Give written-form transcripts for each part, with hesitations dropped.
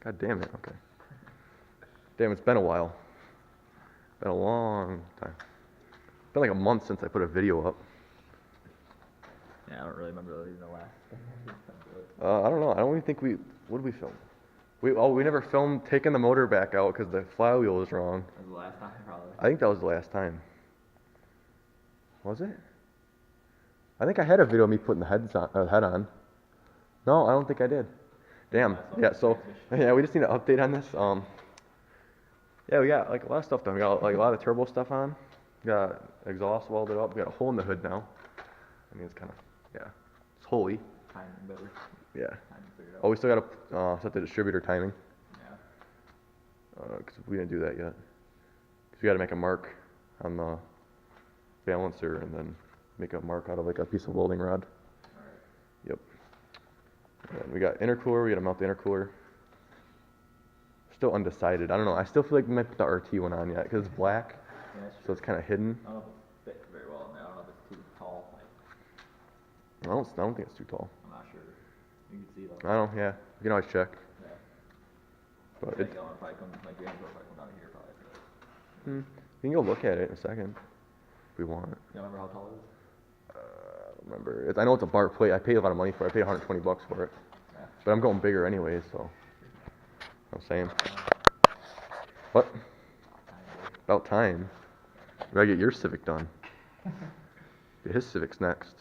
God damn it, okay. Damn, it's been a while. Been a long time. Been like a month since I put a video up. Yeah, I don't really remember even the last. I don't know. I don't even think what did we film? We never filmed taking the motor back out because the flywheel was wrong. That was the last time, probably. I think that was the last time. Was it? I think I had a video of me putting the head on. No, I don't think I did. Damn. Yeah. So yeah, we just need an update on this. Yeah, we got like a lot of stuff done. We got like a lot of turbo stuff on. We got exhaust welded up. We got a hole in the hood now. I mean, it's kind of, yeah, it's holy. Timing better. Yeah. Timing figured out. Oh, we still got to set the distributor timing. Yeah. Because we didn't do that yet. Because we got to make a mark on the balancer and then make a mark out of like a piece of welding rod. Alright. Yep. And we got intercooler. We got to mount the intercooler. Still undecided. I don't know. I still feel like we might put the RT one on yet because it's black, Yeah, so it's kind of hidden. I don't know if it fits very well in there. I don't know if it's too tall. Like, I don't think it's too tall. I'm not sure. You can see though. I don't. Yeah. You can always check. Yeah. But Yeah, it. I'll probably come, like, James will probably come down here probably. You can go look at it in a second if we want. You remember how tall it is? I don't remember. I know it's a bar plate. I paid a lot of money for it. I paid $120 for it. Yeah. But I'm going bigger anyway, so. I'm saying. What? About time. We gotta get your Civic done. Get his Civic's next.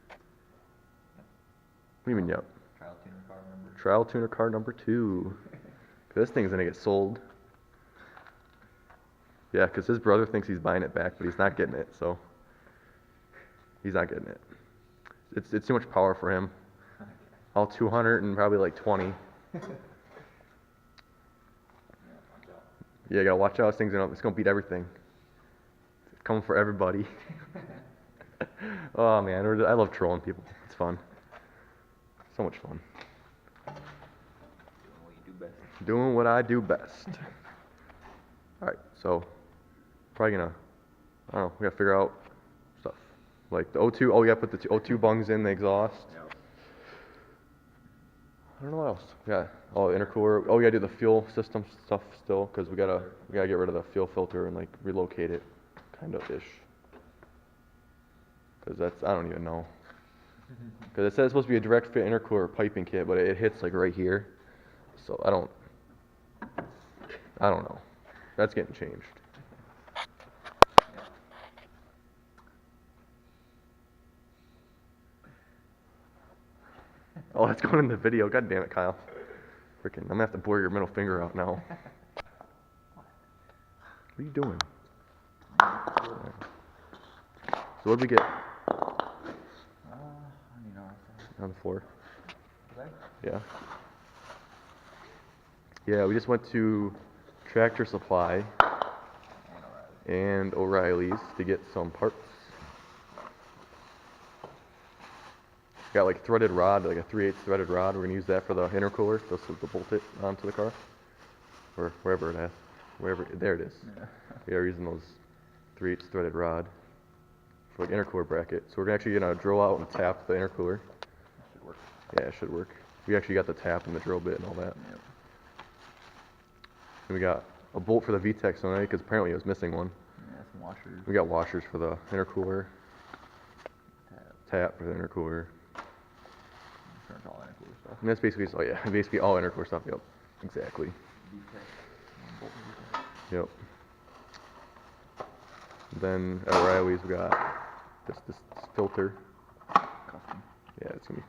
What do you mean, yep? Trial tuner car, remember? Trial tuner car number 2. This thing's gonna get sold. Yeah, because his brother thinks he's buying it back, but he's not getting it, so. He's not getting it. It's too much power for him. All 200 and probably like 20. Yeah, you gotta watch out. This thing's it's gonna beat everything. It's coming for everybody. Oh man, I love trolling people. It's fun. So much fun. Doing what you do best. Doing what I do best. Alright, so probably gonna, I don't know, we gotta figure out stuff. Like the O2, oh, we gotta put the O2 bungs in the exhaust. Yep. I don't know what else. We got intercooler. Oh, we gotta do the fuel system stuff still, because we gotta get rid of the fuel filter and like relocate it, kind of ish. Because that's, I don't even know. Because it says it's supposed to be a direct fit intercooler piping kit, but it hits like right here. So I don't know. That's getting changed. Oh, that's going in the video. God damn it, Kyle. Freaking, I'm gonna have to bore your middle finger out now. What are you doing? Right. So what did we get? On the floor. Yeah. Yeah, we just went to Tractor Supply and O'Reilly's to get some parts. Got like threaded rod, like a 3/8 threaded rod. We're gonna use that for the intercooler, just to bolt it onto the car, or wherever it is. There it is. Yeah. We are using those 3/8 threaded rod for like intercooler bracket. So we're actually gonna drill out and tap the intercooler. That should work. Yeah, it should work. We actually got the tap and the drill bit and all that. Yep. And we got a bolt for the VTEC on it because apparently it was missing one. Yeah, some washers. We got washers for the intercooler, tap for the intercooler. Turns all intercooler stuff. And that's basically, oh yeah, basically all intercooler stuff. Yep, exactly. Yep. And then at O'Reilly's we got this filter. Custom. Yeah, it's gonna be.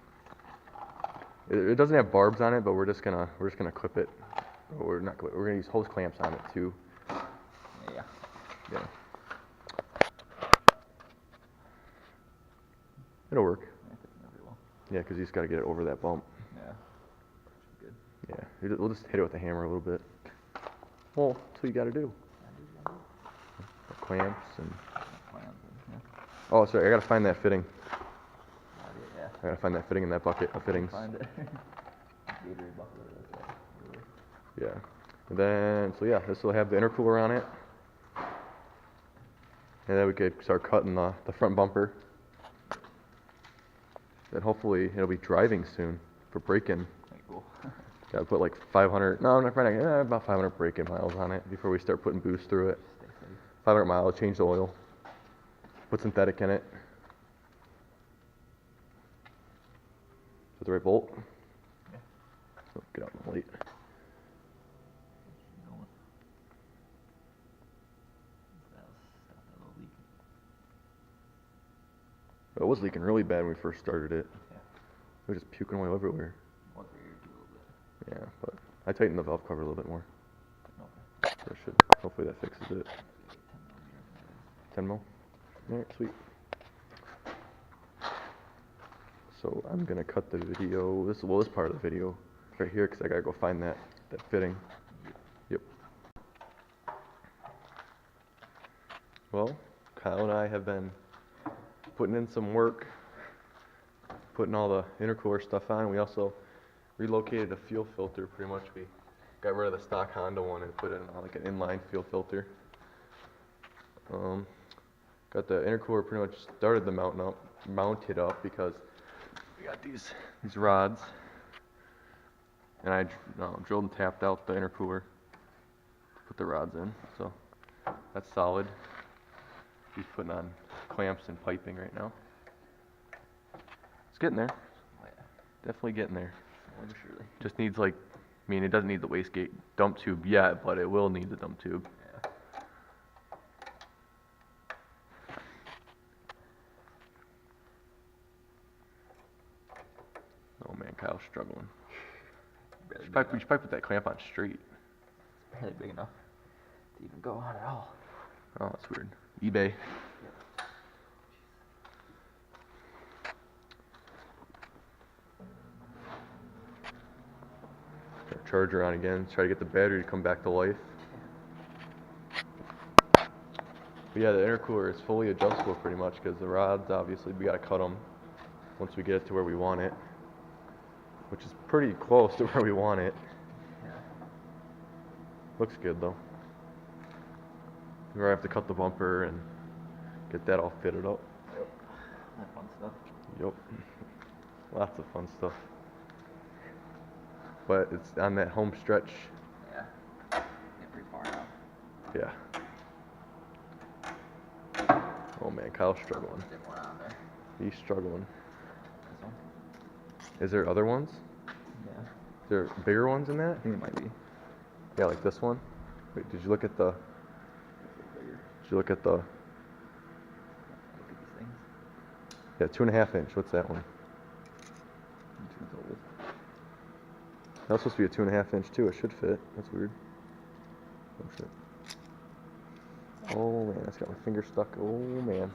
It doesn't have barbs on it, but we're just gonna clip it. Or we're not clip. We're gonna use hose clamps on it too. Yeah. Yeah. It'll work. Yeah, fits in there pretty well. Yeah, because you just gotta get it over that bump. Yeah. Good. Yeah, we'll just hit it with a hammer a little bit. Well, that's what you gotta do. The clamps and. Oh, sorry, I gotta find that fitting. Yeah. I gotta find that fitting in that bucket of fittings. Find it. Yeah. And then, so yeah, this will have the intercooler on it. And then we could start cutting the front bumper. Then hopefully it'll be driving soon for braking. Cool. Gotta put like 500, no, not probably not, about 500 braking miles on it before we start putting boost through it. Stay safe. 500 miles, change the oil, put synthetic in it. Is that the right bolt? Yeah. Oh, get out of the light. Keep going. That was stop that little leak. It was leaking really bad when we first started it. Yeah. We were just puking oil everywhere. One for your a little bit. Yeah, but I tightened the valve cover a little bit more. Okay. That should, hopefully that fixes it. 10 millimeters. 10 mil? Alright, sweet. So I'm gonna cut the video, this part of the video right here because I gotta go find that fitting. Yep. Well, Kyle and I have been putting in some work, putting all the intercooler stuff on. We also relocated a fuel filter pretty much. We got rid of the stock Honda one and put in like an inline fuel filter. Got the intercooler pretty much started the mounted up because we got these rods, and I drilled and tapped out the intercooler to put the rods in. So that's solid. He's putting on clamps and piping right now. It's getting there. Oh, yeah. Definitely getting there. Slowly but surely. Just Just needs like, I mean, it doesn't need the wastegate dump tube yet, but it will need the dump tube. Yeah. Oh man, Kyle's struggling. Barely You big should enough. probably put that clamp on straight. Barely big enough to even go on at all. Oh, that's weird. eBay. Turn the charger on again. Try to get the battery to come back to life. But yeah, the intercooler is fully adjustable pretty much because the rods, obviously, we gotta cut them once we get it to where we want it, which is pretty close to where we want it. Yeah. Looks good though. We're gonna have to cut the bumper and get that all fitted up. Yep. That fun stuff. Yep. Lots of fun stuff. But it's on that home stretch. Yeah. Get pretty far now. Yeah. Oh man, Kyle's struggling. Stick one on there. He's struggling. This one? Is there other ones? Yeah. Is there bigger ones in that? I think it might be. Yeah, like this one. Wait, did you look at the? It's a bigger. Did you look at the? Look at these things. Yeah, 2.5 inch. What's that one? Which one's old? That's supposed to be a 2.5 inch too. It should fit. That's weird. Oh shit. Oh man, that's got my finger stuck. Oh man.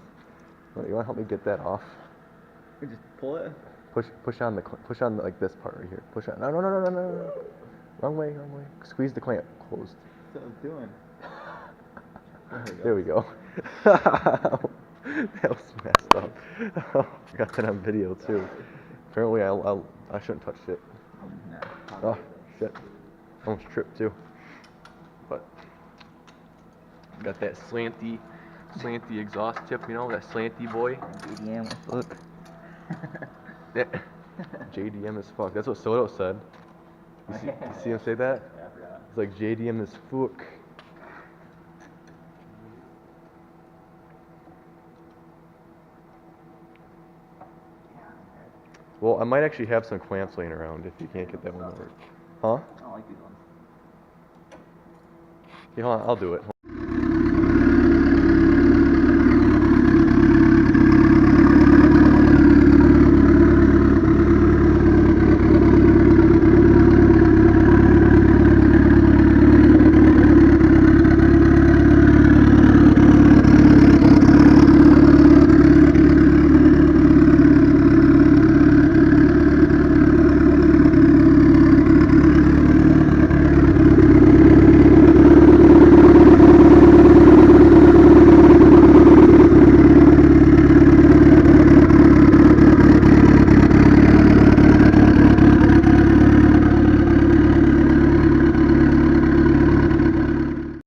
Wait, you wanna help me get that off? You just pull it. Push on like this part right here. Push on. No. Wrong way. Squeeze the clamp closed. That's what I was doing. There we go. That was messed up. I got that on video too. Apparently I shouldn't touch it. Nah. Oh shit. Almost tripped too. But got that slanty exhaust tip, you know, that slanty boy. JDM, look. Yeah. JDM as fuck. That's what Soto said. You see him say that? Yeah, I forgot. It's like JDM as fuck. Well, I might actually have some clamps laying around if you can't get that one to work. Huh? I don't like these ones. Yeah, hold on, I'll do it.